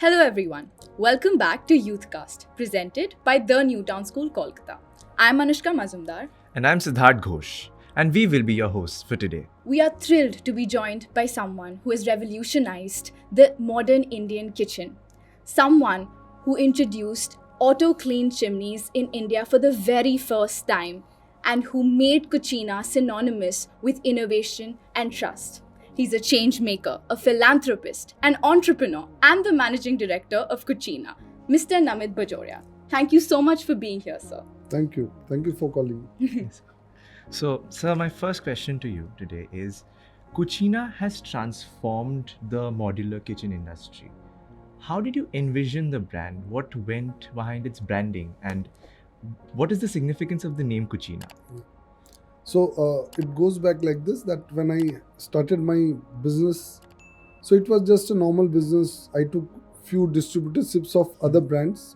Hello everyone. Welcome back to YouthCast, presented by the Newtown School, Kolkata. I'm Anushka Mazumdar. And I'm Siddharth Ghosh, and we will be your hosts for today. We are thrilled to be joined by someone who has revolutionized the modern Indian kitchen. Someone who introduced auto-clean chimneys in India for the very first time and who made Kutchina synonymous with innovation and trust. He's a change maker, a philanthropist, an entrepreneur, and the managing director of Kutchina, Mr. Namit Bajoria. Thank you so much for being here, sir. Thank you. Thank you for calling. So, sir, my first question to you today is Kutchina has transformed the modular kitchen industry. How did you envision the brand? What went behind its branding? And what is the significance of the name Kutchina? So it goes back like this, that when I started my business, so it was just a normal business. I took few distributorships of other brands.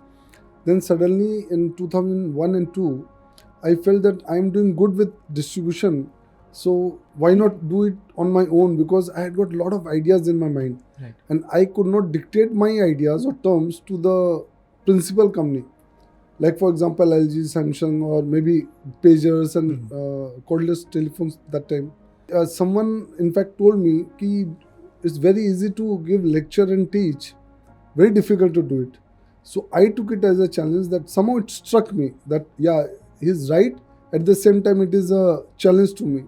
Then suddenly in 2001 and 2, I felt that I'm doing good with distribution. So why not do it on my own? Because I had got a lot of ideas in my mind. Right. And I could not dictate my ideas or terms to the principal company. Like for example, LG, Samsung, or maybe pagers and cordless telephones that time. Someone in fact told me that it's very easy to give lecture and teach, very difficult to do it. So I took it as a challenge that somehow it struck me that yeah, he's right. At the same time, it is a challenge to me.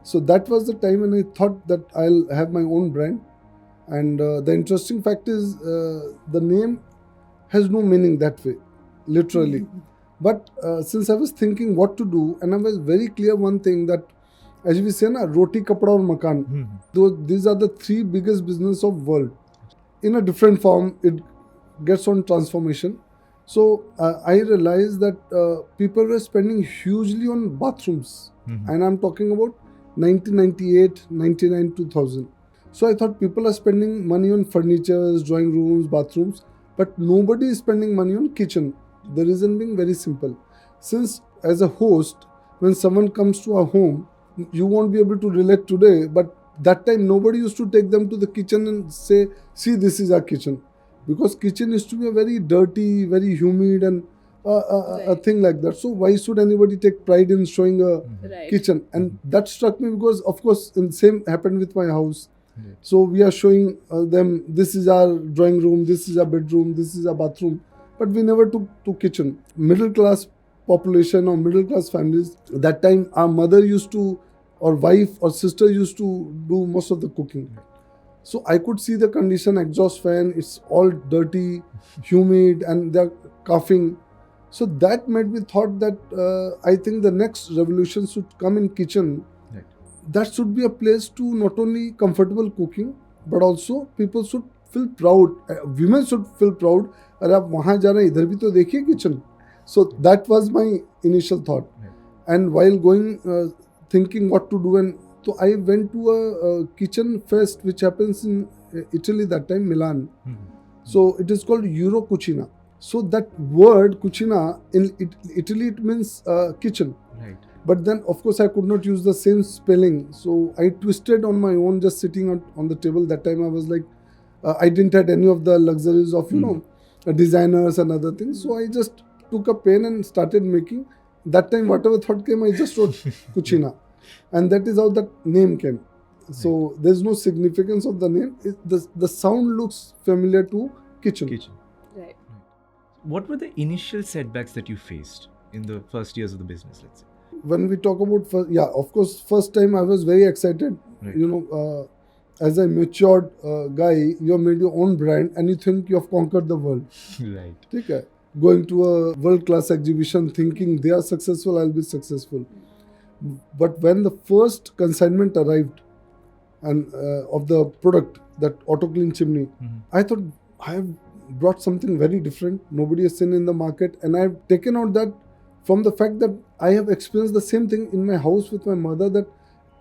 So that was the time when I thought that I'll have my own brand. And the interesting fact is the name has no meaning that way. Literally. But since I was thinking what to do, and I was very clear one thing, that as we say na, roti, kapda or makan, these are the three biggest business of world. In a different form, it gets on transformation. So I realized that people were spending hugely on bathrooms. And I'm talking about 1998, 99, 2000. So I thought people are spending money on furniture, drawing rooms, bathrooms, but nobody is spending money on kitchen. The reason being very simple. Since as a host, when someone comes to our home, you won't be able to relate today, but that time nobody used to take them to the kitchen and say, see, this is our kitchen. Because kitchen used to be a very dirty, very humid and a thing like that. So why should anybody take pride in showing a kitchen? And that struck me because of course the same happened with my house. So we are showing them, this is our drawing room, this is our bedroom, this is our bathroom. But we never took to kitchen. Middle class population or middle class families, that time our mother used to, or wife or sister used to do most of the cooking. So I could see the condition, exhaust fan, it's all dirty, humid, and they're coughing. So that made me thought that I think the next revolution should come in kitchen. Right. That should be a place to not only comfortable cooking, but also people should feel proud. Women should feel proud. अरे आप वहाँ जा रहे हैं इधर भी तो देखिए kitchen. So that was my initial thought. Right. And while going thinking what to do, and so I went to a kitchen fest which happens in Italy that time, Milan. So it is called Euro Cucina. So that word Cucina in Italy it means kitchen. Right. But then of course I could not use the same spelling. So I twisted on my own, just sitting on the table. That time I was like, I didn't have any of the luxuries of, designers and other things. So I just took a pen and started making. That time whatever thought came, I just wrote Kutchina. And that is how that name came. So there's no significance of the name. The sound looks familiar to kitchen. Right. What were the initial setbacks that you faced in the first years of the business, let's say? When we talk about of course, first time I was very excited. Right. As a matured guy, you have made your own brand and you think you have conquered the world. Right. Okay. Going to a world-class exhibition thinking they are successful, I'll be successful. But when the first consignment arrived and of the product, that auto clean chimney, I thought I have brought something very different. Nobody has seen in the market, and I have taken out that from the fact that I have experienced the same thing in my house with my mother,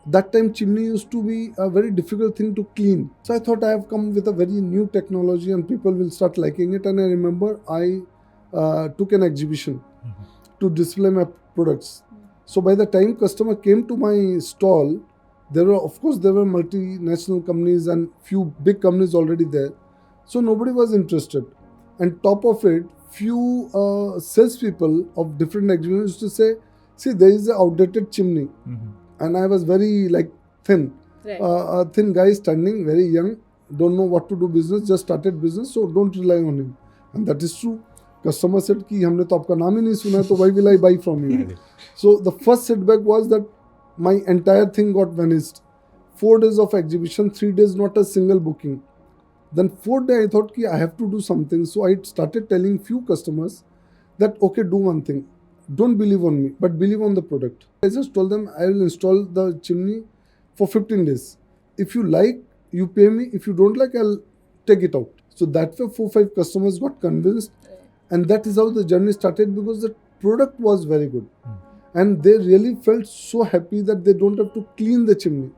that time chimney used to be a very difficult thing to clean. So I thought I have come with a very new technology and people will start liking it. And I remember I took an exhibition to display my products. So by the time customer came to my stall, there were multinational companies and few big companies already there. So nobody was interested. And top of it, few salespeople of different exhibitions used to say, see, there is an outdated chimney. And I was very thin. Right. A thin guy standing, very young, don't know what to do business, just started business, so don't rely on him. And that is true. Customer said कि हमने तो आपका नाम ही नहीं सुना है, तो why will I buy from you? So the first setback was that my entire thing got vanished. 4 days of exhibition, 3 days not a single booking. Then 4th day I thought कि I have to do something. So I started telling few customers that okay, do one thing. Don't believe on me, but believe on the product. I just told them I will install the chimney for 15 days. If you like, you pay me. If you don't like, I'll take it out. So that way 4-5 customers got convinced. And that is how the journey started, because the product was very good. And they really felt so happy that they don't have to clean the chimney.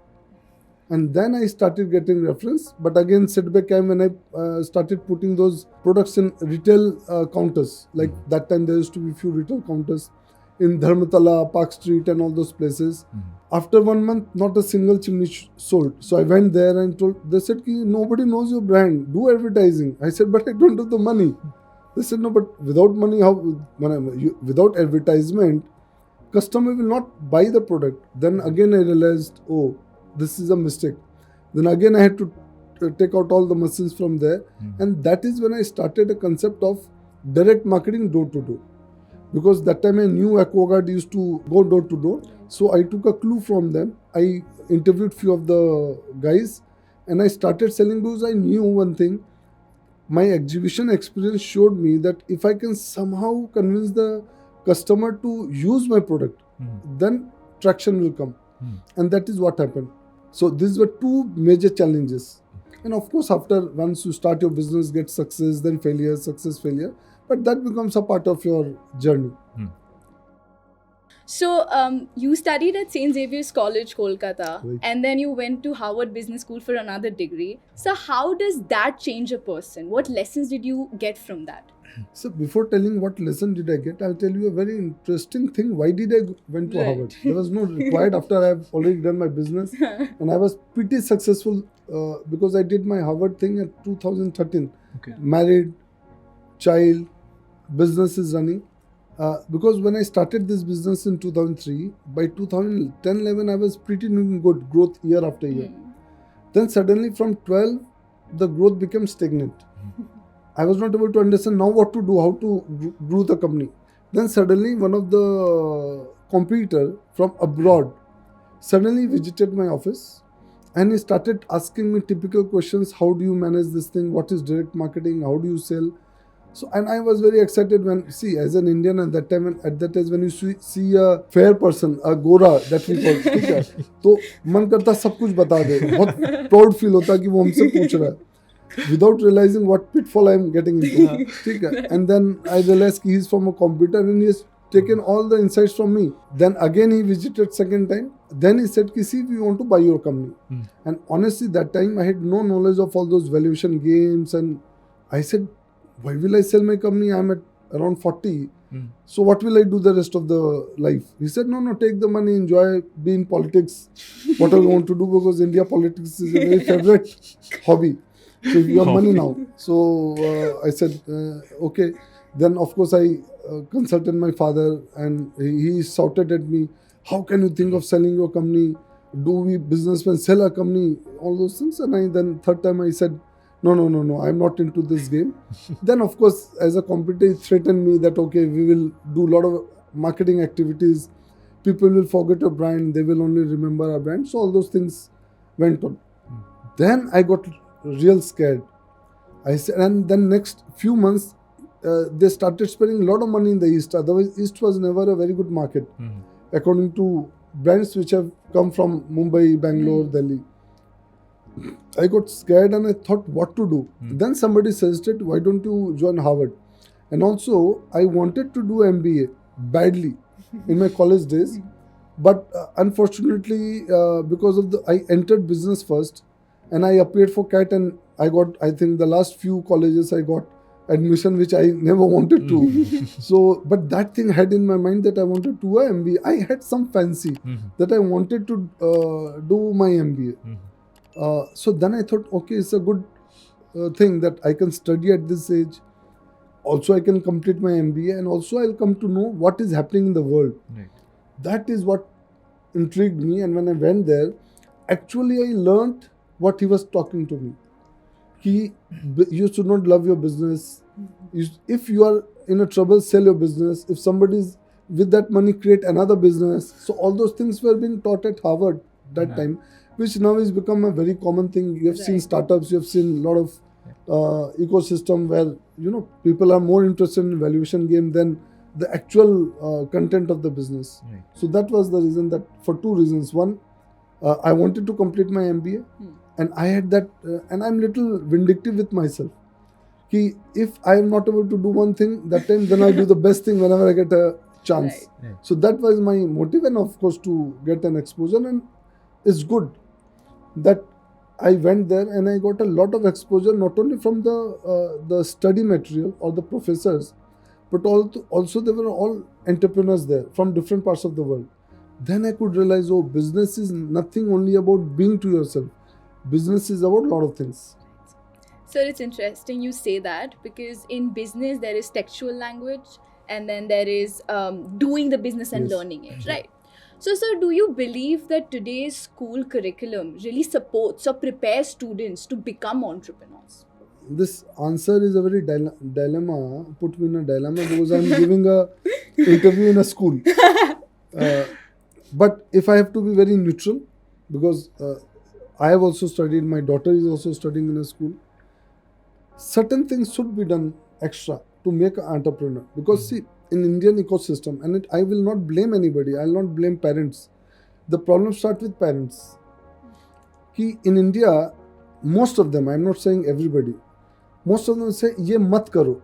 And then I started getting reference. But again, setback came when I started putting those products in retail counters. Like that time there used to be few retail counters in Dharmatala, Park Street and all those places. After 1 month, not a single chimney sold. So I went there and they said, nobody knows your brand. Do advertising. I said, but I don't have the money. They said, no, but without money, without advertisement, customer will not buy the product. Then again I realized, oh, this is a mistake. Then again I had to take out all the machines from there. And that is when I started a concept of direct marketing door to door. Because that time I knew AquaGuard used to go door to door. So I took a clue from them. I interviewed few of the guys and I started selling, because I knew one thing. My exhibition experience showed me that if I can somehow convince the customer to use my product, then traction will come. And that is what happened. So these were 2 major challenges. And of course, after once you start your business, get success, then failure, success, failure. But that becomes a part of your journey. So you studied at St. Xavier's College, Kolkata, Right. and then you went to Harvard Business School for another degree. So how does that change a person? What lessons did you get from that? So before telling what lesson did I get, I'll tell you a very interesting thing. Why did I went to Right. Harvard? There was no required after I've already done my business. And I was pretty successful because I did my Harvard thing at 2013. Okay. Married, child, business is running. Because when I started this business in 2003, by 2010-11 I was pretty doing good growth year after year. Then suddenly from 12, the growth became stagnant. I was not able to understand now what to do, how to grow the company. Then suddenly one of the competitor from abroad suddenly visited my office and he started asking me typical questions. How do you manage this thing? What is direct marketing? How do you sell? So, and I was very excited when, see, as an Indian at that time, at that age, when you see a fair person, a gora that we call, ठीक है, तो मन करता सब कुछ बता दे, बहुत proud feel होता कि वो हमसे पूछ रहा है, without realizing what pitfall I am getting into, ठीक है, and then I realized he is from a computer and he has taken all the insights from me. Then again he visited second time. Then he said, see, we want to buy your company. And honestly, that time I had no knowledge of all those valuation games, and I said, why will I sell my company? I'm at around 40. So what will I do the rest of the life? He said, no, take the money, enjoy, be in politics, whatever you want to do, because India politics is a very favorite hobby. So you have money now. So I said, okay. Then of course I consulted my father and he shouted at me, how can you think of selling your company? Do we businessmen sell a company? All those things. And then third time I said, no, I'm not into this game. Then of course, as a competitor, he threatened me that, okay, we will do a lot of marketing activities. People will forget your brand. They will only remember our brand. So all those things went on. Then I got real scared. I said, and then next few months, they started spending a lot of money in the East. Otherwise, East was never a very good market, according to brands which have come from Mumbai, Bangalore, Delhi. I got scared and I thought what to do. Then somebody suggested, why don't you join Harvard? And also, I wanted to do MBA badly in my college days. But unfortunately, because of I entered business first and I appeared for CAT and I got, I think the last few colleges I got admission which I never wanted to. So, but that thing had in my mind that I wanted to do a MBA. I had some fancy that I wanted to do my MBA. So then I thought, okay, it's a good thing that I can study at this age. Also, I can complete my MBA, and also I'll come to know what is happening in the world. Right. That is what intrigued me. And when I went there, actually I learned what he was talking to me. You should not love your business. If you are in a trouble, sell your business. If somebody is with that money, create another business. So all those things were being taught at Harvard that time, which now has become a very common thing. You have seen startups, you have seen a lot of ecosystem where people are more interested in valuation game than the actual content of the business. Right. So that was the reason, that for two reasons. One, I wanted to complete my MBA, and I had that, and I'm little vindictive with myself. If I am not able to do one thing that time, then I do the best thing whenever I get a chance. Right. So that was my motive, and of course to get an exposure, and it's good that I went there and I got a lot of exposure, not only from the study material or the professors, but also they were all entrepreneurs there from different parts of the world. Then I could realize, business is nothing only about being to yourself. Business is about a lot of things. So it's interesting you say that, because in business there is textual language, and then there is doing the business and learning it, right? So, sir, do you believe that today's school curriculum really supports or prepares students to become entrepreneurs? This answer is a very dilemma, put me in a dilemma, because I'm giving a interview in a school. But if I have to be very neutral, because I have also studied, my daughter is also studying in a school, certain things should be done extra to make an entrepreneur. Because see, in Indian ecosystem, and I will not blame anybody, I will not blame parents. The problem starts with parents. In India, most of them, I am not saying everybody, most of them say, ये मत करो.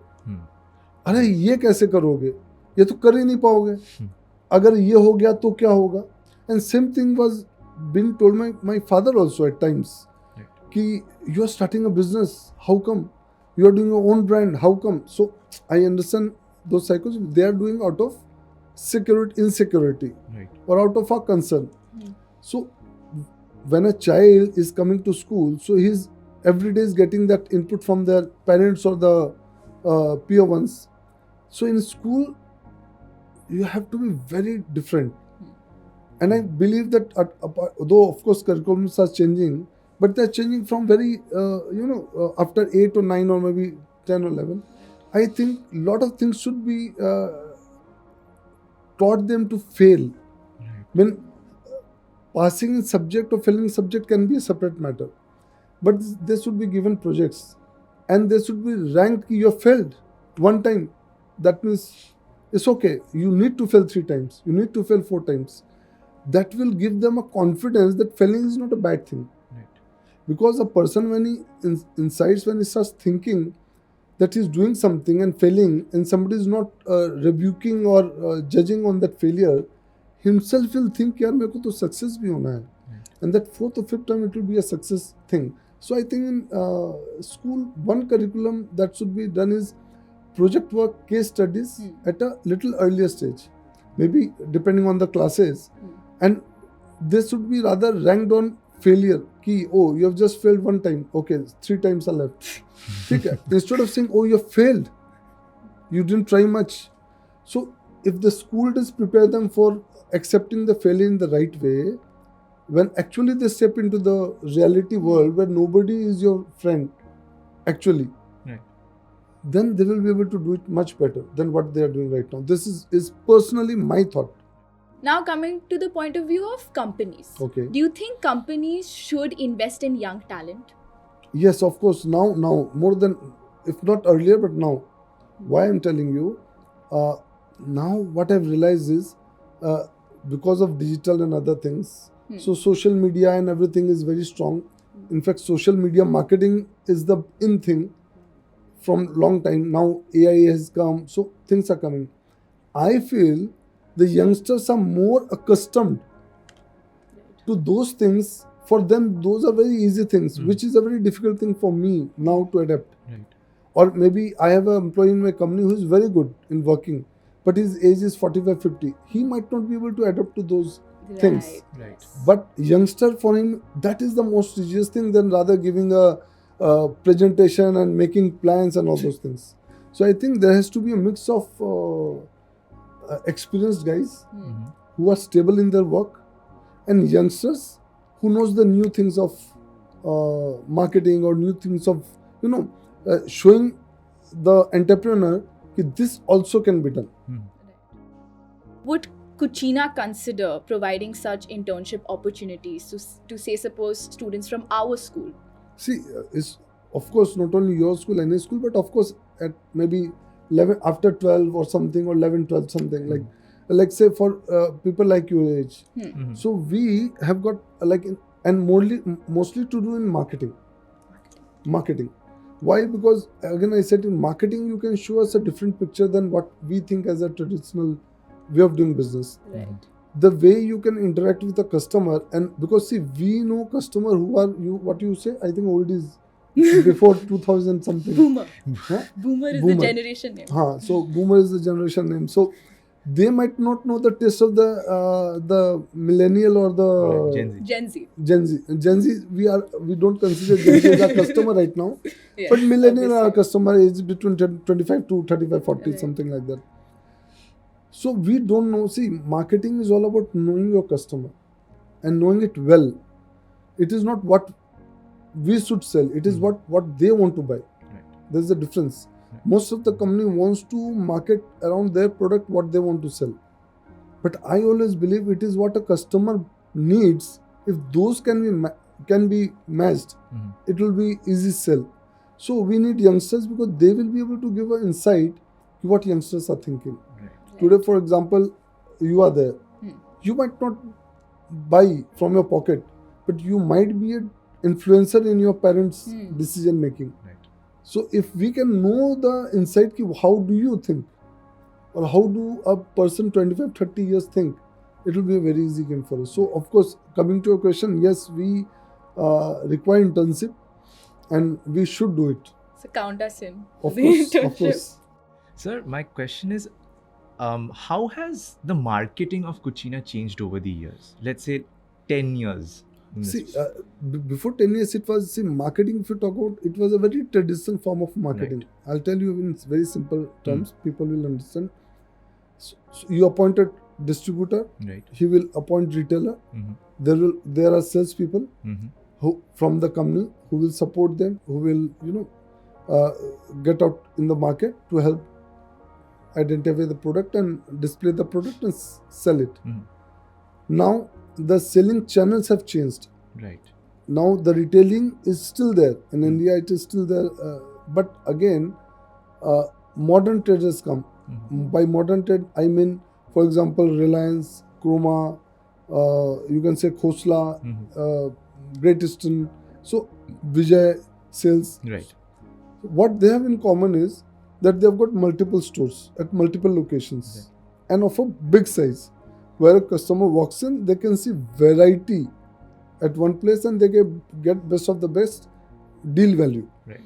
अरे ये कैसे करोगे? ये तो कर ही नहीं पाओगे. अगर ये हो गया तो क्या होगा? And same thing was being told my father also at times. कि you are starting a business, how come? You are doing your own brand, how come? So I understand those psychos, they are doing out of insecurity, or out of a concern. So when a child is coming to school, so he's every day is getting that input from their parents or the peer ones. So in school, you have to be very different. And I believe that, though of course curriculums are changing, but they're changing from very, after 8 or 9 or maybe 10 or 11. I think a lot of things should be taught them to fail. When passing in subject or failing subject can be a separate matter. But they should be given projects, and they should be ranked. You have failed one time. That means it's okay. You need to fail 3 times. You need to fail 4 times. That will give them a confidence that failing is not a bad thing. Because a person, when he starts thinking that he's doing something and failing, and somebody is not rebuking or judging on that failure, himself will think, yaar, mere ko to success bhi hona hai. And that 4th or 5th time it will be a success thing. So I think in school, one curriculum that should be done is project work, case studies at a little earlier stage. Maybe depending on the classes. And they should be rather ranked on failure. You have just failed 1 time. Okay, 3 times are left. Instead of saying, you have failed, you didn't try much. So if the school does prepare them for accepting the failure in the right way, when actually they step into the reality world where nobody is your friend, actually, then they will be able to do it much better than what they are doing right now. This is personally my thought. Now coming to the point of view of companies. Okay. Do you think companies should invest in young talent? Yes, of course. Now more than, if not earlier, but now. Why I'm telling you, now what I've realized is, because of digital and other things, so social media and everything is very strong. In fact, social media marketing is the in thing from long time. Now AI has come, so things are coming. I feel the youngsters are more accustomed to those things. For them, those are very easy things, which is a very difficult thing for me now to adapt. Or maybe I have an employee in my company who is very good in working, but his age is 45, 50. He might not be able to adapt to those things. Right. But youngster, for him, that is the most easiest thing than rather giving a presentation and making plans and all those things. So I think there has to be a mix of experienced guys who are stable in their work and youngsters who knows the new things of marketing or new things of showing the entrepreneur that this also can be done. Would Kutchina consider providing such internship opportunities to say, suppose, students from our school? See, it's of course not only your school, any school, but of course at maybe 11 after 12 or something, or 11, 12 something, like say for people like your age. So we have got and mostly to do in marketing. Why? Because again I said, in marketing you can show us a different picture than what we think as a traditional way of doing business. Right. The way you can interact with the customer, and because see, we know customer who are what you say, I think oldies before 2000 something. Boomer. Huh? Boomer is Boomer. the generation name. So boomer is the generation name. So they might not know the taste of the millennial or the Gen Z. Gen Z. Gen Z. We don't consider Gen Z as a customer right now, Yes, but millennial are a obviously. customer age between 25 to 35, 40, Right. something like that. So we don't know. See, marketing is all about knowing your customer and knowing it well. It is not what we should sell. It is what they want to buy. Right. There's a difference. Most of the company wants to market around their product what they want to sell. But I always believe it is what a customer needs. If those can be matched, it will be easy sell. So we need youngsters because they will be able to give an insight to what youngsters are thinking. Right. Today, for example, you are there. You might not buy from your pocket, but you might be an influencer in your parents' decision making. Right. So if we can know the insight, how do you think? Or how do a person 25, 30 years think? It will be a very easy game for us. So of course, coming to your question, yes, we require internship and we should do it. So count us in. Of The course, of internship. course. Sir, my question is, how has the marketing of Kutchina changed over the years? Let's say 10 years. in this See, space. before 10 years, it was, marketing, if you talk about, it was a very traditional form of marketing. Right. I'll tell you in very simple terms, people will understand. So you appoint a distributor, Right. he will appoint retailer, Mhm. there are salespeople Mhm. who from the company who will support them, who will, get out in the market to help identify the product and display the product and sell it. Mhm. Now, the selling channels have changed. Right. Now the retailing is still there in India. It is still there, but again, modern traders come. By modern trade, I mean, for example, Reliance, Chroma, you can say Khosla, Great Eastern. So Vijay Sales. Right. What they have in common is that they have got multiple stores at multiple locations and of a big size. Where a customer walks in, they can see variety at one place and they get best of the best deal value. Right.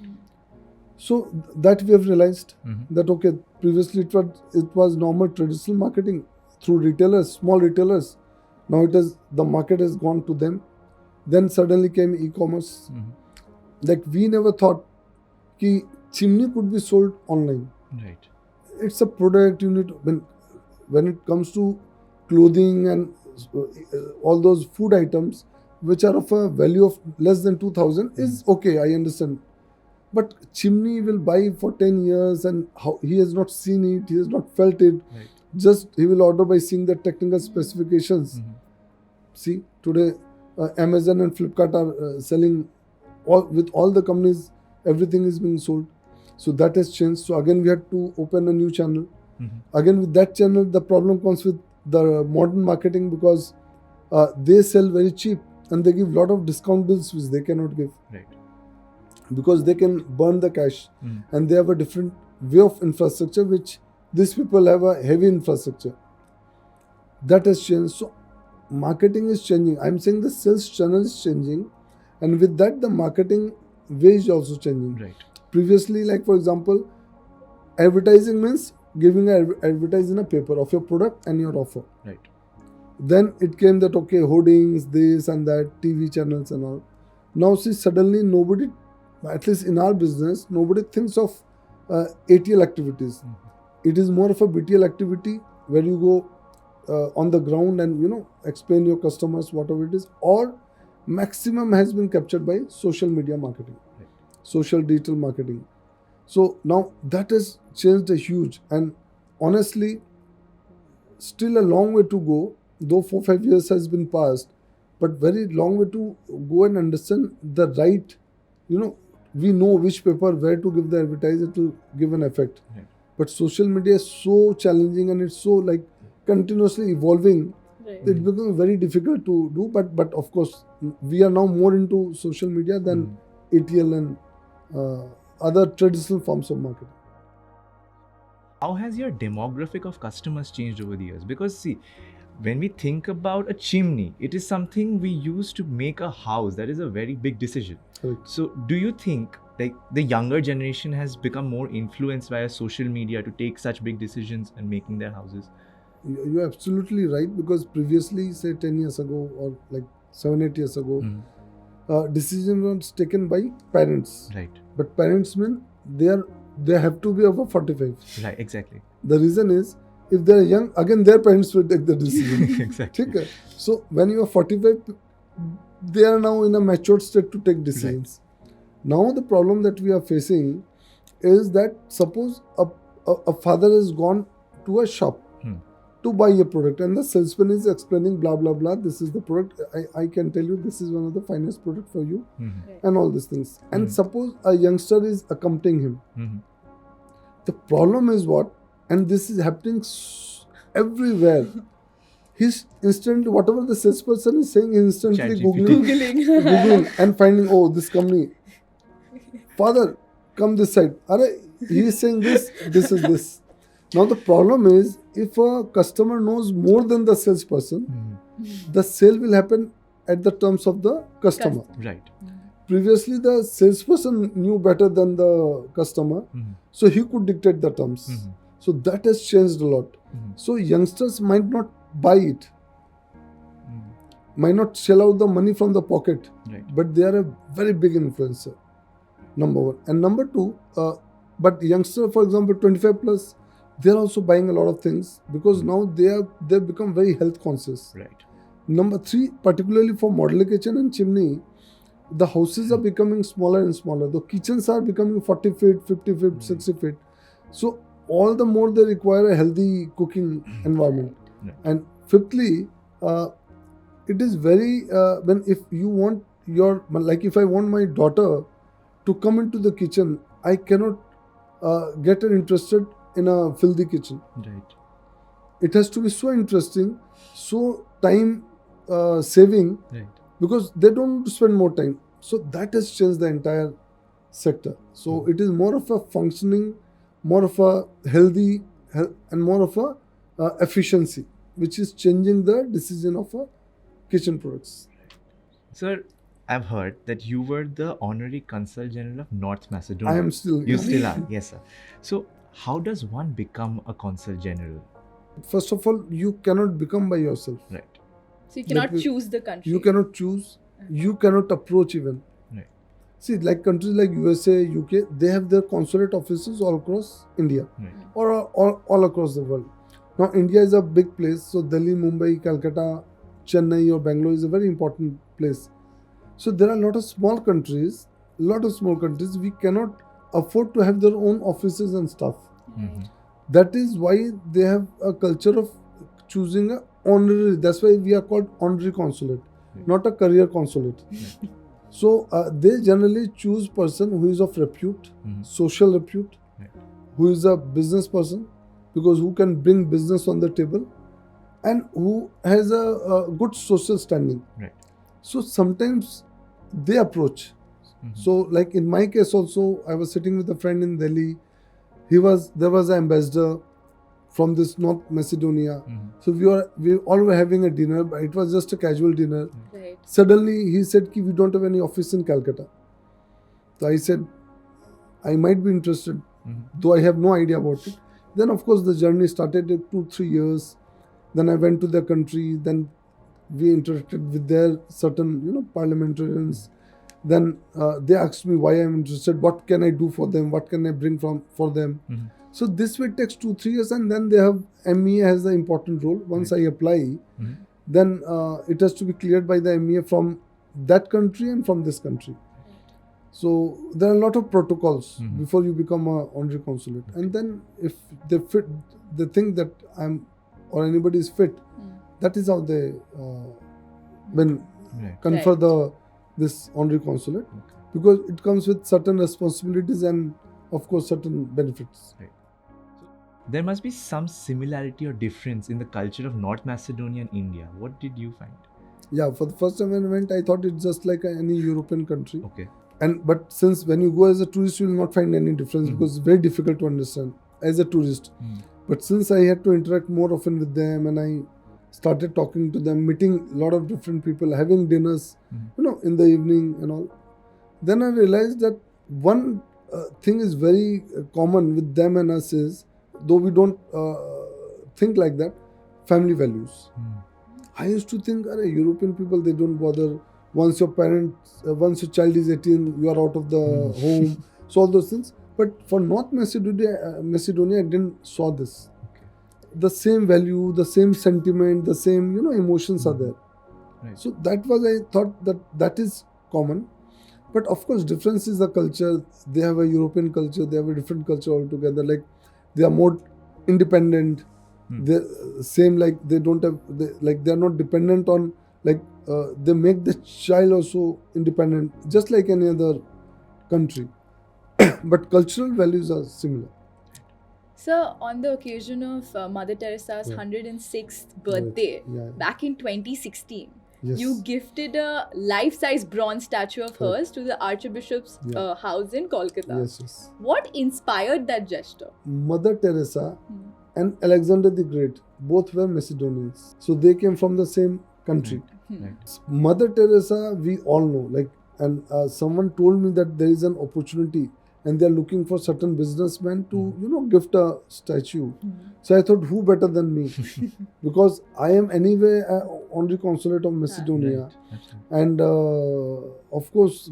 So that we have realized Mhm. that okay, previously it was normal traditional marketing through retailers, small retailers. Now the market has gone to them. Then suddenly came e-commerce. Like we never thought ki chimney could be sold online. Right. It's a product you need when it comes to clothing and all those food items which are of a value of less than 2000 is okay, I understand. But chimney will buy for 10 years and how he has not seen it, he has not felt it. Right. Just he will order by seeing the technical specifications. See, today Amazon and Flipkart are selling with all the companies, everything is being sold. So that has changed. So again, we had to open a new channel. Again, with that channel, the problem comes with the modern marketing because they sell very cheap and they give lot of discount bills which they cannot give. Right. Because they can burn the cash and they have a different way of infrastructure which these people have a heavy infrastructure. That has changed. So marketing is changing. I'm saying the sales channel is changing and with that the marketing way is also changing. Right. Previously, like for example, advertising means giving an advertise in a paper of your product and your offer. Right. Then it came that okay, hoardings, this and that, TV channels and all. Now see, suddenly nobody at least in our business, nobody thinks of ATL activities. It is more of a BTL activity where you go on the ground and explain your customers whatever it is, or maximum has been captured by social media marketing, social digital marketing. So now that has changed a huge, and honestly still a long way to go, though 4-5 years has been passed, but very long way to go and understand the right, we know which paper where to give the advertiser to give an effect. But social media is so challenging and it's so like continuously evolving. It becomes very difficult to do, but of course we are now more into social media than ATL and other traditional forms of marketing. How has your demographic of customers changed over the years? Because see, when we think about a chimney, it is something we use to make a house. That is a very big decision. Correct. So do you think like the younger generation has become more influenced via social media to take such big decisions and making their houses? You're absolutely right, because previously, say 10 years ago or like 7-8 years ago, decision was taken by parents. Right. But parents mean they have to be over 45. Right, exactly. The reason is, if they're young, again their parents will take the decision. Exactly. Okay. So when you are 45, they are now in a matured state to take decisions. Right. Now the problem that we are facing is that suppose a father has gone to a shop to buy a product, and the salesman is explaining blah blah blah, this is the product, I can tell you this is one of the finest product for you, and all these things. And suppose a youngster is accompanying him. The problem is what, and this is happening everywhere, he's instantly, whatever the salesperson is saying, instantly googling and finding, oh, this company, father, come this side, he is saying this is this. Now the problem is, if a customer knows more than the salesperson, the sale will happen at the terms of the customer. Right. Previously, the salesperson knew better than the customer, so he could dictate the terms. So that has changed a lot. So youngsters might not buy it, might not shell out the money from the pocket, but they are a very big influencer. Number one. And number two, but youngster, for example, 25 plus, they're also buying a lot of things, because now they've become very health conscious. Right. Number three, particularly for modular kitchen and chimney, the houses are becoming smaller and smaller. The kitchens are becoming 40 feet, 50 feet, 60 feet. So all the more they require a healthy cooking environment. Right. And fifthly, it is very, when if you want like if I want my daughter to come into the kitchen, I cannot get her interested in a filthy kitchen. Right. It has to be so interesting, so time saving, because they don't spend more time. So that has changed the entire sector. So it is more of a functioning, more of a healthy, and more of a efficiency, which is changing the decision of a kitchen products. Sir, I've heard that you were the honorary consul general of North Macedonia. I am still. You still are, yes, sir. So how does one become a consul general? First of all, you cannot become by yourself. Right. So you cannot choose the country. You cannot choose. You cannot approach even. Right. See, like countries like USA, UK, they have their consulate offices all across India, or all across the world. Now, India is a big place. So Delhi, Mumbai, Kolkata, Chennai or Bangalore is a very important place. So there are a lot of small countries. We cannot afford to have their own offices and stuff. That is why they have a culture of choosing a honorary. That's why we are called honorary consulate, not a career consulate. So they generally choose person who is of repute, social repute, who is a business person, because who can bring business on the table, and who has a good social standing. Right. So sometimes they approach. So like in my case also, I was sitting with a friend in Delhi. There was an ambassador from this North Macedonia. So we all were having a dinner, but it was just a casual dinner. Right. Suddenly he said, we don't have any office in Calcutta. So I said, I might be interested, though I have no idea about it. Then of course the journey started 2-3 years. Then I went to their country. Then we interacted with their certain, parliamentarians. Then they asked me why I'm interested, what can I do for them, what can I bring for them. Mhm. So this way takes 2-3 years, and then they have MEA has the important role. Once I apply, Mhm. then it has to be cleared by the MEA from that country and from this country. So there are a lot of protocols Mhm. before you become a honorary consulate, and then if they fit, they think that I'm or anybody is fit, that is how they Right. confer Right. this honorary consulate, Okay. because it comes with certain responsibilities and of course certain benefits. There must be some similarity or difference in the culture of North Macedonia and India. What did you find? Yeah, for the first time when I went, I thought it's just like any European country. Okay. But since when you go as a tourist, you will not find any difference, because it's very difficult to understand as a tourist. But since I had to interact more often with them, and I started talking to them, meeting a lot of different people, having dinners, in the evening and all, then I realized that one thing is very common with them and us is, though we don't think like that, family values. I used to think, European people, they don't bother. Once your child is 18, you are out of the home. So all those things. But for North Macedonia, I didn't saw this. Okay. The same value, the same sentiment, the same emotions are there. Right. So that was, I thought that is common. But of course, difference is the culture. They have a European culture. They have a different culture altogether. Like they are more independent. They same, like they don't have, they are not dependent on, like they make the child also independent, just like any other country. But cultural values are similar. So, on the occasion of Mother Teresa's 106th birthday, Yeah. back in 2016, Yes. you gifted a life-size bronze statue of Correct. hers to the Archbishop's Yeah. house in Kolkata. Yes. What inspired that gesture? Mother Teresa and Alexander the Great, both were Macedonians. So they came from the same country. Right. Mother Teresa, we all know, and someone told me that there is an opportunity and they are looking for certain businessmen to, gift a statue. So I thought, who better than me? Because I am anyway honorary consulate of Macedonia. Right. Absolutely. And of course,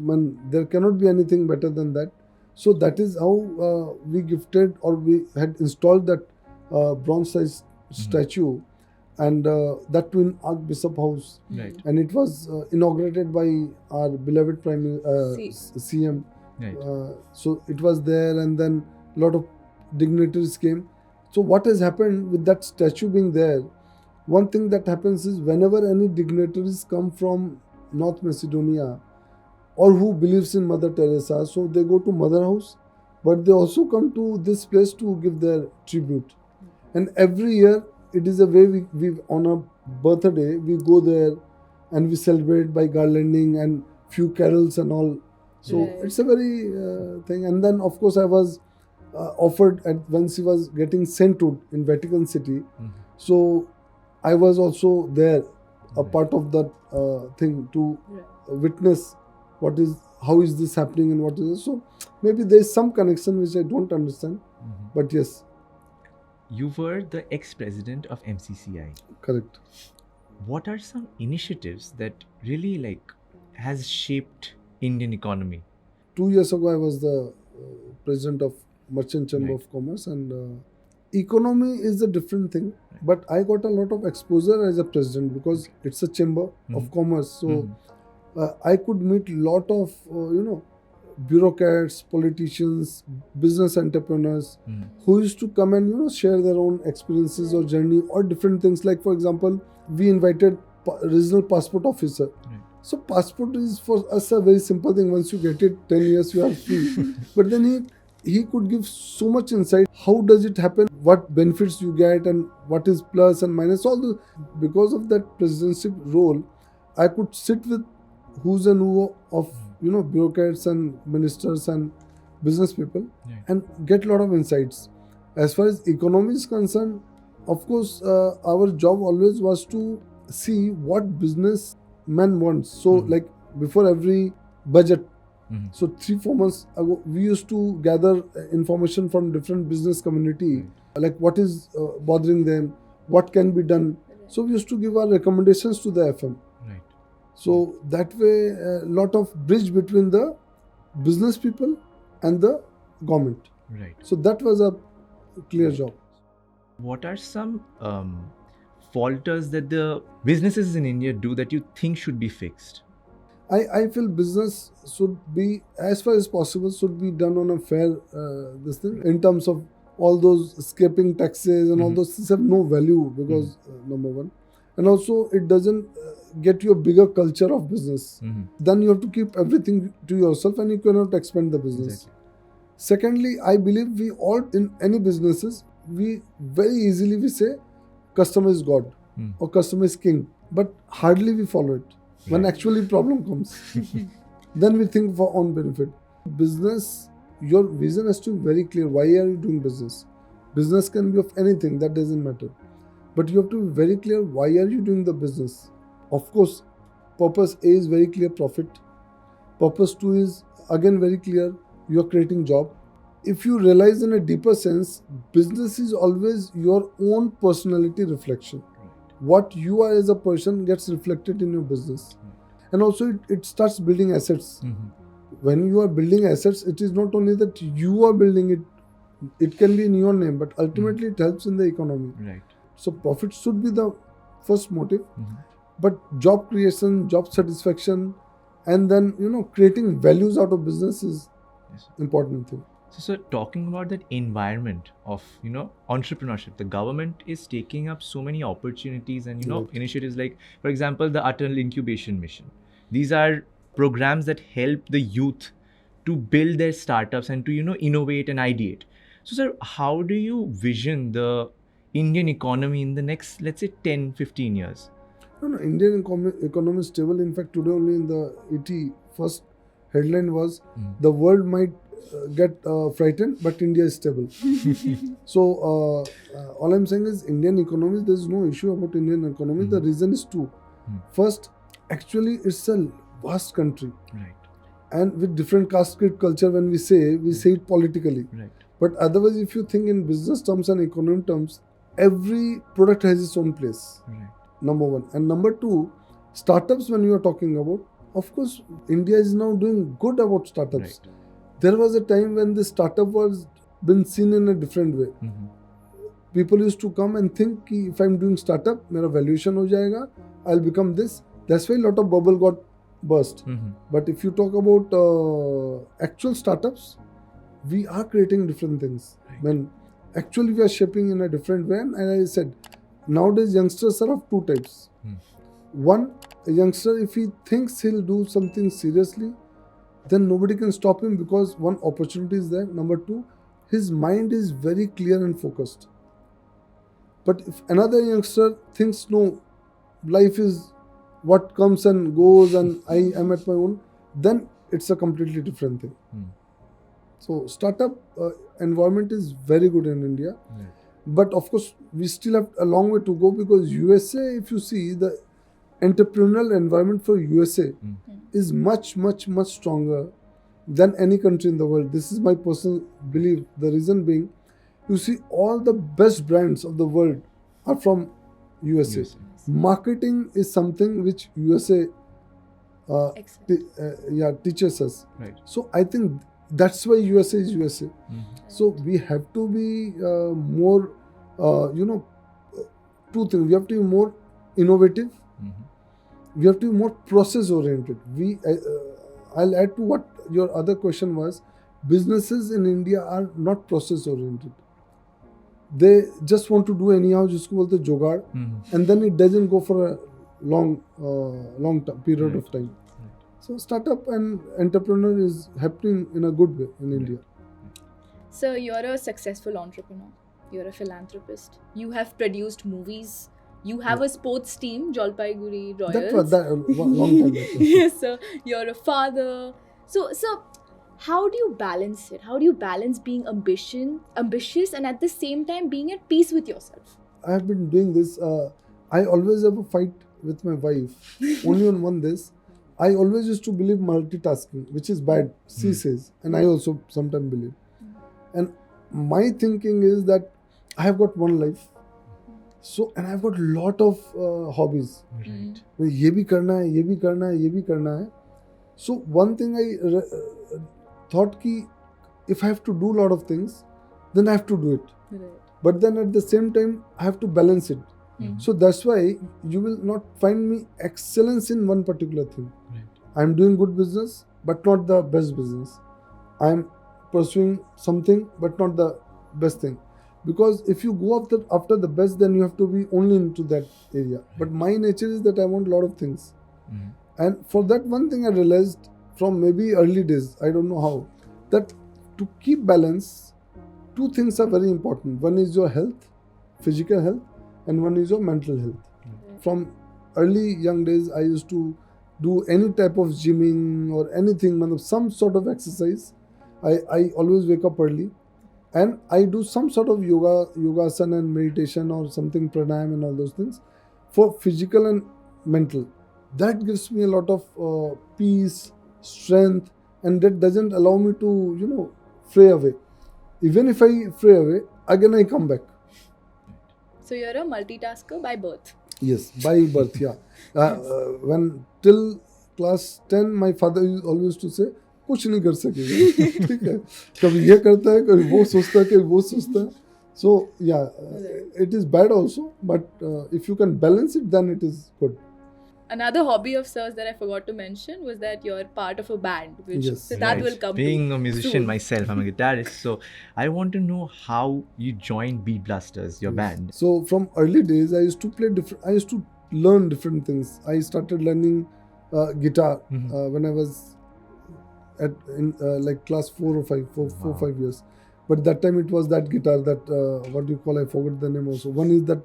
there cannot be anything better than that. So that is how we gifted, or we had installed that bronze-sized statue, and that too in Archbishop House. Right. And it was inaugurated by our beloved CM. Right. So it was there, and then a lot of dignitaries came. So what has happened with that statue being there, one thing that happens is, whenever any dignitaries come from North Macedonia or who believes in Mother Teresa, so they go to Mother House, but they also come to this place to give their tribute. And every year, it is a way we on a birthday, we go there and we celebrate by garlanding and few carols and all. So Right. it's a very thing. And then of course I was offered when she was getting sent to in Vatican City. So I was also there, a part of that thing, to witness how is this happening and what is it. So maybe there is some connection which I don't understand, but yes, You were the ex-president of MCCI. correct. What are some initiatives that really has shaped Indian economy? 2 years ago, I was the president of Merchant Chamber Right. of Commerce, and economy is a different thing. But I got a lot of exposure as a president, because it's a chamber of commerce. So I could meet lot of bureaucrats, politicians, business entrepreneurs who used to come and share their own experiences or journey or different things. Like for example, we invited regional passport officer. Right. So passport is for us a very simple thing. Once you get it, 10 years you are free. But then he could give so much insight. How does it happen? What benefits you get and what is plus and minus? Because of that presidency role, I could sit with who's and who of bureaucrats and ministers and business people, and get a lot of insights. As far as economy is concerned, of course, our job always was to see what businessman wants. So like before every budget, so 3-4 months ago, we used to gather information from different business community, like what is bothering them, what can be done. So we used to give our recommendations to the FM. Right. So that way, a lot of bridge between the business people and the government. Right. So that was a clear job. What are some falters that the businesses in India do that you think should be fixed? I feel business should be, as far as possible, should be done on a fair this thing, in terms of all those escaping taxes and all those things have no value because number one, and also it doesn't get you a bigger culture of business. Then you have to keep everything to yourself and you cannot expand the business. Exactly. Secondly, I believe we all in any businesses, we very easily we say customer is God or customer is king, but hardly we follow it. When Right. actually problem comes, then we think for own benefit. Business, your vision has to be very clear. Why are you doing business? Business can be of anything, that doesn't matter. But you have to be very clear, why are you doing the business? Of course, purpose A is very clear, profit. Purpose 2 is again very clear, you are creating job. If you realize in a deeper sense, business is always your own personality reflection. What you are as a person gets reflected in your business. And also it starts building assets. When you are building assets, it is not only that you are building it, it can be in your name, but ultimately it helps in the economy. Right. So profit should be the first motive, but job creation, job satisfaction, and then creating values out of business is Yes. important thing. So, sir, talking about that environment of entrepreneurship, the government is taking up so many opportunities and Right. initiatives like, for example, the Atal Incubation Mission. These are programs that help the youth to build their startups and to innovate and ideate. So, sir, how do you vision the Indian economy in the next, let's say, 10-15 years? No, Indian economy is stable. In fact, today only in the 81st headline was the world might get frightened, but India is stable. So all I'm saying is Indian economy, there is no issue about Indian economy. The reason is two. First, actually it's a vast country. Right. And with different caste creed culture, when we say it politically. Right. But otherwise, if you think in business terms and economic terms, every product has its own place. Right. Number one. And number two, startups, when you are talking about, of course, India is now doing good about startups. Right. There was a time when the startup was been seen in a different way. People used to come and think कि if I'm doing startup, मेरा valuation हो जाएगा, I'll become this. That's why a lot of bubble got burst. But if you talk about actual startups, we are creating different things. Right. When actually we are shaping in a different way. And I said, nowadays youngsters are of two types. One, a youngster, if he thinks he'll do something seriously, then nobody can stop him because one, opportunity is there. Number two, his mind is very clear and focused. But if another youngster thinks, no, life is what comes and goes and I am at my own, then it's a completely different thing. So startup environment is very good in India. But of course, we still have a long way to go because USA, if you see, the entrepreneurial environment for USA is much, much, much stronger than any country in the world. This is my personal belief. The reason being, you see, all the best brands of the world are from USA. Marketing is something which USA teaches us. Right. So I think that's why USA is USA. So we have to be more, two things. We have to be more innovative. We have to be more process oriented. I'll add to what your other question was. Businesses in India are not process oriented. They just want to do anyhow, जिसको बोलते हैं जुगाड़, and then it doesn't go for a long period of time. So startup and entrepreneur is happening in a good way in India. So you're a successful entrepreneur. You're a philanthropist. You have produced movies. You have a sports team, Jalpaiguri Royals. That was that long time ago. Yes, sir. You're a father. So, how do you balance it? How do you balance being ambitious and at the same time being at peace with yourself? I have been doing this. I always have a fight with my wife. Only on one this. I always used to believe multitasking, which is bad, she says. And I also sometimes believe. And my thinking is that I have got one life. So, and I've got a lot of hobbies. Right. ये भी करना है, ये भी करना है, ये भी करना है. So one thing I thought कि if I have to do a lot of things, then I have to do it. Right. But then at the same time, I have to balance it. So that's why you will not find me excellence in one particular thing. Right. I'm doing good business, but not the best business. I'm pursuing something, but not the best thing. Because if you go after the best, then you have to be only into that area. But my nature is that I want a lot of things. And for that one thing I realized from maybe early days, I don't know how, that to keep balance, two things are very important. One is your health, physical health, and one is your mental health. From early young days, I used to do any type of gymming or anything, some sort of exercise. I always wake up early. And I do some sort of yogasana and meditation or something, pranayam and all those things for physical and mental. That gives me a lot of peace, strength, and that doesn't allow me to, fray away. Even if I fray away, again I come back. So you're a multitasker by birth. Yes, by birth, yeah. When till class 10, my father always to say, कुछ नहीं कर सकेगा, ठीक है, कभी ये करता है, कभी वो सोचता है, कभी वो सोचता है. So yeah, it is bad also, but if you can balance it, then it is good. Another hobby of Sir's that I forgot to mention was that you're part of a band, which Yes. so that Right. will come. Being to a musician soon. myself, I'm a guitarist, so I want to know how you joined Beat Blasters, your band. So from early days, I used to play different. I used to learn different things. I started learning guitar when I was in like class 4 or 5, 5 years. But that time it was that guitar that what do you call? I forgot the name also. One is that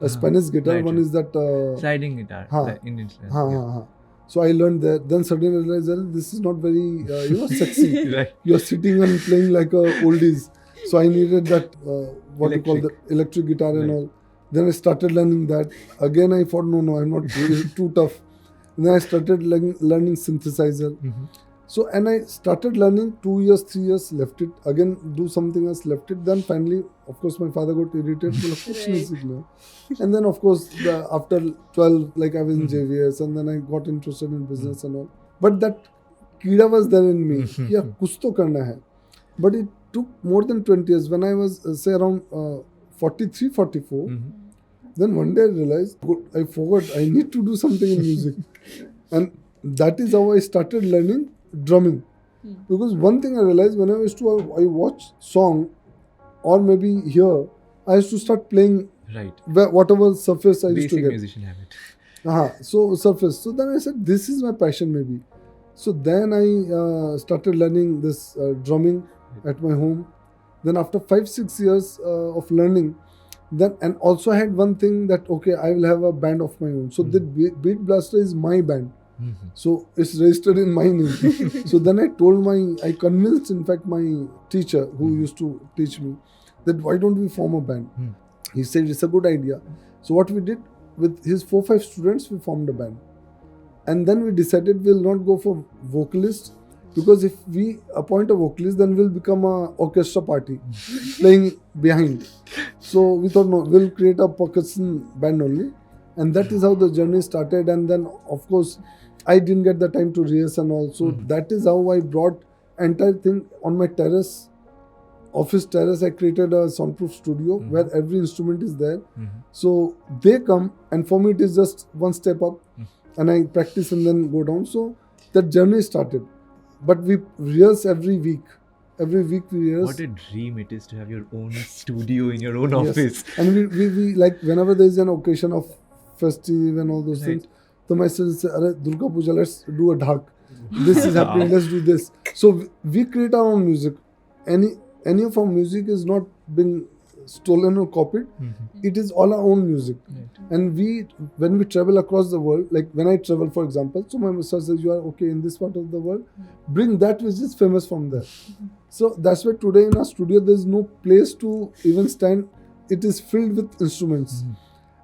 Spanish guitar. Right, one right. is that Sliding guitar, हाँ. Indian slide. So I learned that. Then suddenly I realized that this is not very sexy. Right. You're sitting and playing like a oldies. So I needed that what you call the electric guitar and all. Then I started learning that. Again I thought no, I'm not too tough. And then I started learning synthesizer. So and I started learning 2 years, 3 years, left it. Again do something else, left it. Then finally, of course, my father got irritated. Right. And then of course after 12, like I was in JVS, and then I got interested in business and all. But that keeda was there in me. Yeah, kuch to karna hai. But it took more than 20 years. When I was say around 43, 44, then one day I realized, I forgot I need to do something in music. And that is how I started learning drumming. Because one thing I realized, when I watch song or maybe here, I used to start playing whatever surface I used to get. Basic musician habit. So surface. So then I said, this is my passion maybe. So then I started learning this drumming at my home. Then after 5-6 years of learning, then and also I had one thing that okay, I will have a band of my own. So the Beat Blaster is my band. So it's registered in my name. So then I convinced in fact my teacher who used to teach me that why don't we form a band. He said it's a good idea. So what we did, with his 4-5 students, we formed a band. And then we decided we'll not go for vocalist, because if we appoint a vocalist, then we'll become a orchestra party playing behind. So we thought no, we'll create a percussion band only. And that is how the journey started. And then of course I didn't get the time to rehearse and all. So that is how I brought entire thing on my terrace, office terrace. I created a soundproof studio where every instrument is there. So they come, and for me it is just one step up, and I practice and then go down. So that journey started. But we rehearse every week. Every week we rehearse. What a dream it is to have your own studio in your own office. And we like whenever there is an occasion of festive and all those things, so my students say, Arey, Durga Puja, let's do a dhak. This is happening, let's do this. So we create our own music. Any of our music is not been stolen or copied. It is all our own music. And when we travel across the world, like when I travel, for example, so my master says, you are okay in this part of the world, bring that which is famous from there. So that's why today in our studio there is no place to even stand. It is filled with instruments.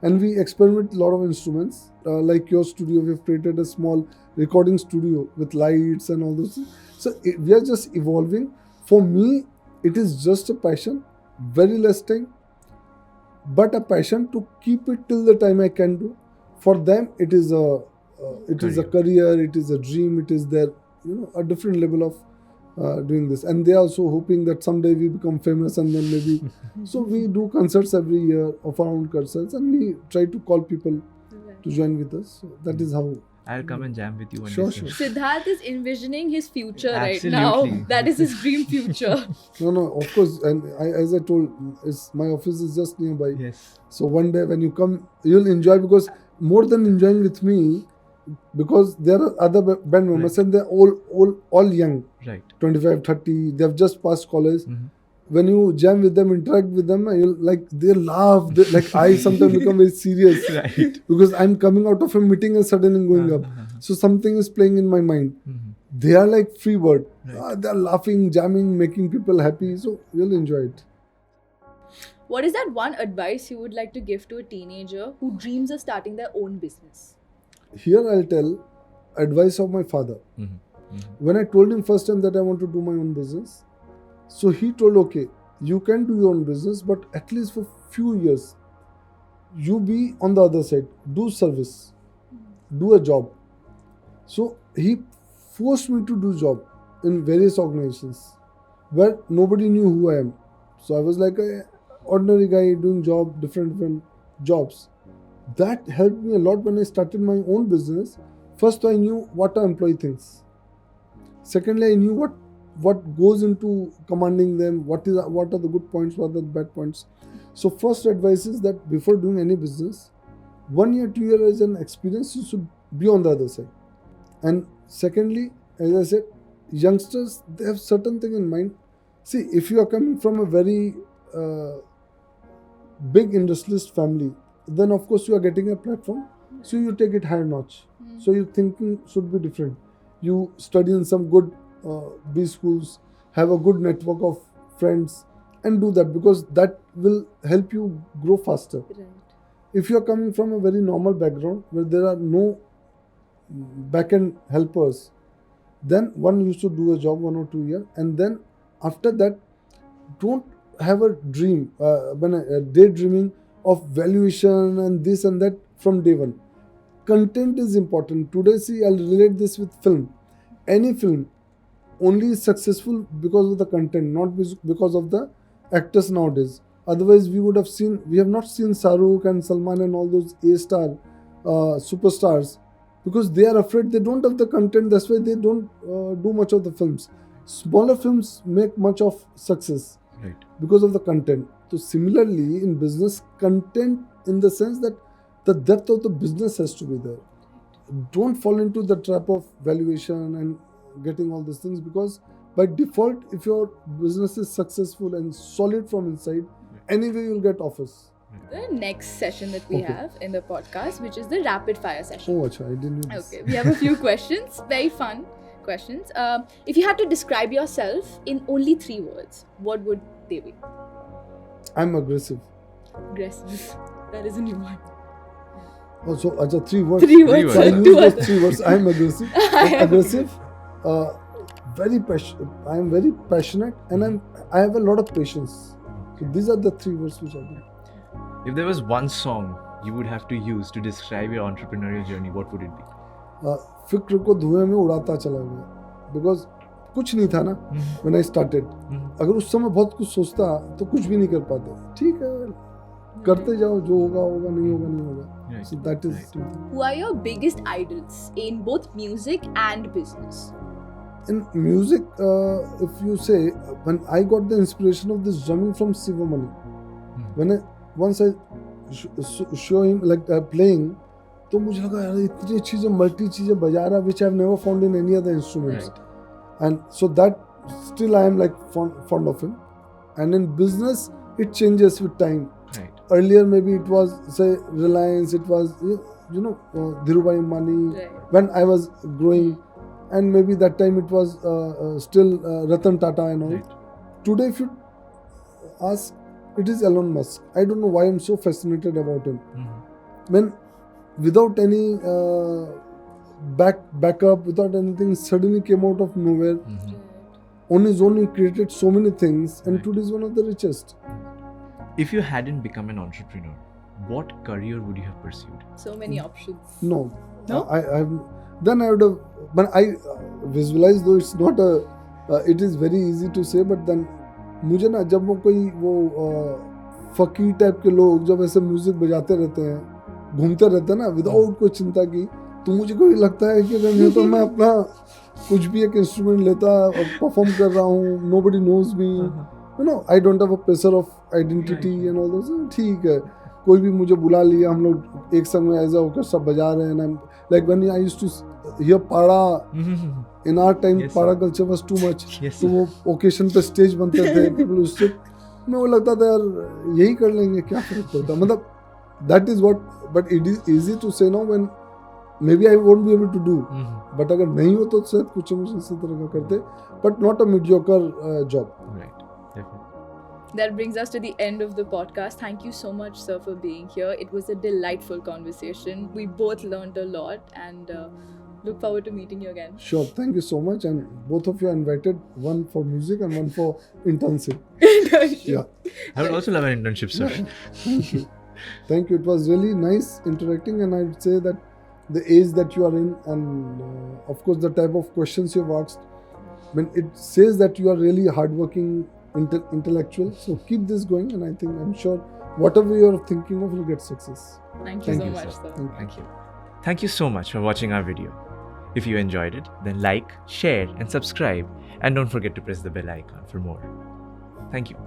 And we experiment a lot of instruments. Like your studio, we've created a small recording studio with lights and all those things. So we are just evolving. For me, it is just a passion, very less time. but a passion to keep it till the time I can do. For them, it is a career, it is a dream, it is their a different level of doing this, and they are also hoping that someday we become famous and then maybe. So we do concerts every year of our own concerts, and we try to call people to join with us. So that is how. I'll come and jam with you one Sure, day. sure. Siddharth is envisioning his future right Absolutely. now. That is his dream future. No, of course, and as I told, my office is just nearby. Yes. So one day when you come, you'll enjoy, because more than enjoying with me, because there are other band members and they're all young, Right. 25, 30, they've just passed college. Mm-hmm. When you jam with them, interact with them, you'll they laugh. Like I sometimes become very serious Right. because I'm coming out of a meeting and suddenly going up. So something is playing in my mind. Mm-hmm. They are like free bird. Right. They're laughing, jamming, making people happy. So you'll enjoy it. What is that one advice you would like to give to a teenager who dreams of starting their own business? Here I'll tell advice of my father. Mm-hmm. Mm-hmm. When I told him first time that I want to do my own business, so he told, okay, you can do your own business, but at least for few years, you be on the other side, do service, do a job. So he forced me to do job in various organizations where nobody knew who I am. So I was like a ordinary guy doing different jobs. That helped me a lot when I started my own business. First, I knew what an employee thinks. Secondly, I knew what goes into commanding them, what are the good points, what are the bad points. So first advice is that before doing any business, 1 year, 2 years as an experience, you should be on the other side. And secondly, as I said, youngsters, they have certain thing in mind. See, if you are coming from a very big industrialist family, then of course you are getting a platform, so you take it higher notch. So your thinking should be different. You study in some good B schools, have a good network of friends, and do that, because that will help you grow faster. Right. If you are coming from a very normal background where there are no back-end helpers, then you should do a job 1 or 2 years, and then after that, don't have a dream, daydreaming of valuation and this and that from day one. Content is important. Today, see, I'll relate this with film. Any film only is successful because of the content, not because of the actors nowadays. Otherwise, we have not seen Shahrukh and Salman and all those A-star superstars, because they are afraid they don't have the content. That's why they don't do much of the films. Smaller films make much of success, Right. because of the content. So similarly, in business, content in the sense that the depth of the business has to be there. Don't fall into the trap of valuation and getting all these things, because by default, if your business is successful and solid from inside, anyway you'll get offers. The next session that we Okay. have in the podcast, which is the rapid fire session. Oh, acha, I didn't know this. Okay, we have a few questions, very fun questions. If you had to describe yourself in only 3 words, what would they be? I'm aggressive. Aggressive. That is a new one. Oh, so acha, 3 words. 3 words. So I use 2 those words. 3 words. I'm aggressive. Aggressive. Very passionate. I am very passionate, and I have a lot of patience. So these are the 3 words which I do. If there was one song you would have to use to describe your entrepreneurial journey, what would it be? फिक्र को धुएं में उड़ाता चला गया, because कुछ नहीं था ना व्हेन आई स्टार्टेड. अगर उस समय बहुत कुछ सोचता तो कुछ भी नहीं कर पाते. ठीक है, करते जाओ, जो होगा होगा, नहीं होगा नहीं होगा. Right. So that is Right. Who are your biggest idols in both music and business? in music. If you say, when I got the inspiration of this drumming from Sivamani, when once I show him like playing, तो मुझे लगा यार इतनी अच्छी जो multi चीजें बजा रहा, which I've never found in any other instruments. Right. And so that still I am like fond of him. And in business, it changes with time. Right. Earlier maybe it was, say, Reliance, it was Dhirubhai Ambani, Right. when I was growing, and maybe that time it was still Ratan Tata and all. Right. Today if you ask, it is Elon Musk. I don't know why I'm so fascinated about him. When without any backup, without anything, suddenly came out of nowhere. On his own, he created so many things, and Right. today is one of the richest. If you hadn't become an entrepreneur, what career would you have pursued? So many options. No. No? Then I would have, but I visualize, though it's not a, it is very easy to say, but then मुझे ना जब वो कोई वो फकीर type के लोग जब ऐसे म्यूजिक बजाते रहते हैं, घूमते रहते हैं ना विदाउट कोई चिंता की, तो मुझे कोई लगता है कि अगर नहीं तो मैं अपना कुछ भी एक इंस्ट्रूमेंट लेता और परफॉर्म कर रहा हूँ, nobody knows me, you know, I don't have a pressure of identity and all those, ठीक है, कोई भी मुझे बुला लिया, हम लोग एक संग में ऐसा होकर सब बजा रहे हैं, like when I used to hear Pada, in our time Yes, Pada sir. culture was too much, Yes, तो वो ओकेशन पे स्टेज बनते थे, people used to, मैं वो लगता था यार यही कर लेंगे, क्या फर्क पड़ता, मतलब that is what, but it is easy to say now when maybe I won't be able to do, but अगर नहीं हो तो शायद कुछ हम इसी तरह का करते, but not a mediocre job. Right, definitely. That brings us to the end of the podcast. Thank you so much, sir, for being here. It was a delightful conversation. We both learned a lot and look forward to meeting you again. Sure, thank you so much, and both of you are invited, one for music and one for internship. Yeah, I would also love an internship, sir. thank you. Thank you. It was really nice interacting, and I would say that the age that you are in, and of course the type of questions you've asked, when it says that you are really hardworking intellectual. So keep this going, and I think I'm sure whatever you are thinking of will get success. Thank you Thank so you, much, sir. sir. Thank you. Thank you so much for watching our video. If you enjoyed it, then like, share and subscribe, and don't forget to press the bell icon for more. Thank you.